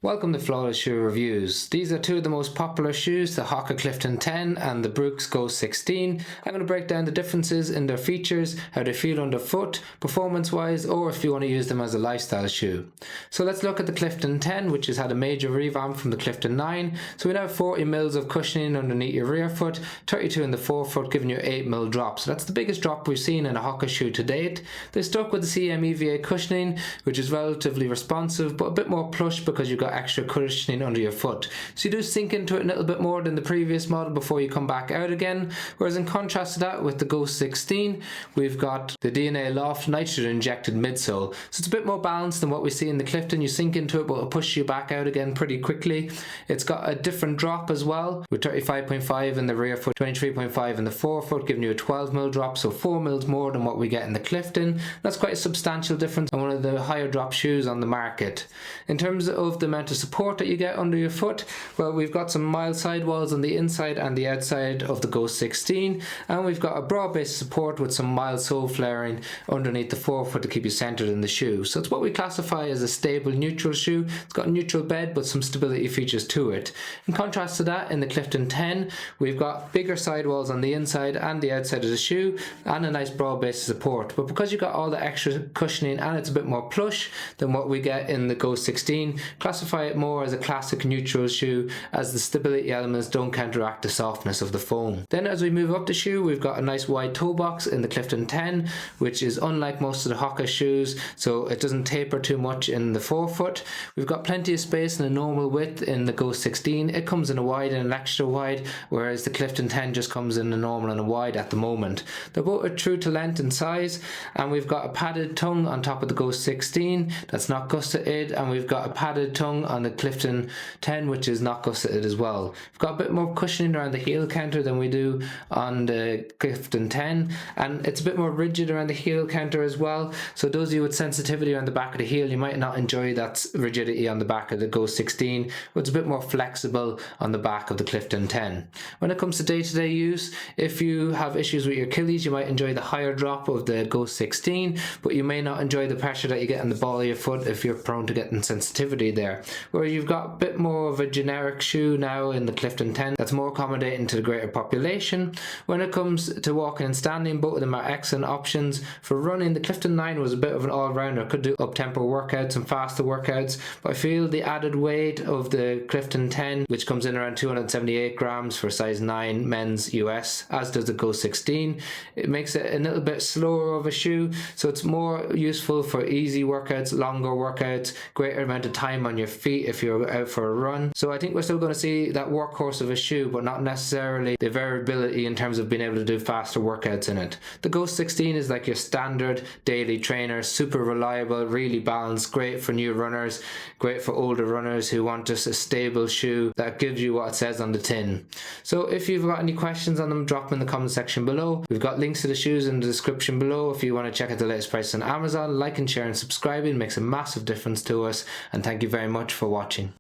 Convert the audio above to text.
Welcome to Flawless Shoe Reviews. These are two of the most popular shoes, the Hoka Clifton 10 and the Brooks Ghost 16. I'm going to break down the differences in their features, how they feel underfoot, performance wise, or if you want to use them as a lifestyle shoe. So let's look at the Clifton 10, which has had a major revamp from the Clifton 9. So we now have 40 mils of cushioning underneath your rear foot, 32 in the forefoot, giving you 8 mil drop. So that's the biggest drop we've seen in a Hoka shoe to date. They stuck with the CM EVA cushioning, which is relatively responsive, but a bit more plush because you've got extra cushioning under your foot, so you do sink into it a little bit more than the previous model before you come back out again. Whereas in contrast to that, with the Ghost 16, we've got the DNA Loft nitrogen injected midsole, so it's a bit more balanced than what we see in the Clifton. You sink into it, but it'll push you back out again pretty quickly. It's got a different drop as well, with 35.5 in the rear foot, 23.5 in the forefoot, giving you a 12 mil drop, so 4 mils more than what we get in the Clifton. That's quite a substantial difference and one of the higher drop shoes on the market. In terms of the amount of support that you get under your foot, well, we've got some mild sidewalls on the inside and the outside of the Ghost 16, and we've got a broad base support with some mild sole flaring underneath the forefoot to keep you centered in the shoe. So it's what we classify as a stable neutral shoe. It's got a neutral bed but some stability features to it. In contrast to that, in the Clifton 10, we've got bigger sidewalls on the inside and the outside of the shoe and a nice broad base support, but because you've got all the extra cushioning and it's a bit more plush than what we get in the Ghost 16, classify it more as a classic neutral shoe, as the stability elements don't counteract the softness of the foam. Then as we move up the shoe, we've got a nice wide toe box in the Clifton 10, which is unlike most of the Hoka shoes, so it doesn't taper too much in the forefoot. We've got plenty of space and a normal width in the Ghost 16. It comes in a wide and an extra wide, whereas the Clifton 10 just comes in a normal and a wide at the moment. They're both true to length and size, and we've got a padded tongue on top of the Ghost 16 that's not gusseted, and we've got a padded tongue on the Clifton 10 which is not gusseted as well. We've got a bit more cushioning around the heel counter than we do on the Clifton 10, and it's a bit more rigid around the heel counter as well, so those of you with sensitivity around the back of the heel, you might not enjoy that rigidity on the back of the Ghost 16, but it's a bit more flexible on the back of the Clifton 10. When it comes to day-to-day use, if you have issues with your Achilles, you might enjoy the higher drop of the Ghost 16, but you may not enjoy the pressure that you get on the ball of your foot if you're prone to getting sensitivity there. Where you've got a bit more of a generic shoe now in the Clifton 10 that's more accommodating to the greater population. When it comes to walking and standing, both of them are excellent options. For running, the Clifton 9 was a bit of an all-rounder, could do up-tempo workouts and faster workouts, but I feel the added weight of the Clifton 10, which comes in around 278 grams for size 9 men's US, as does the Ghost 16, it makes it a little bit slower of a shoe, so it's more useful for easy workouts, longer workouts, greater amount of time on your feet if you're out for a run. So I think we're still going to see that workhorse of a shoe, but not necessarily the variability in terms of being able to do faster workouts in it. The Ghost 16 is like your standard daily trainer, super reliable, really balanced, great for new runners, great for older runners who want just a stable shoe that gives you what it says on the tin. So if you've got any questions on them, drop them in the comment section below. We've got links to the shoes in the description below if you want to check out the latest price on Amazon. Like and share and subscribing makes a massive difference to us, and thank you very much for watching.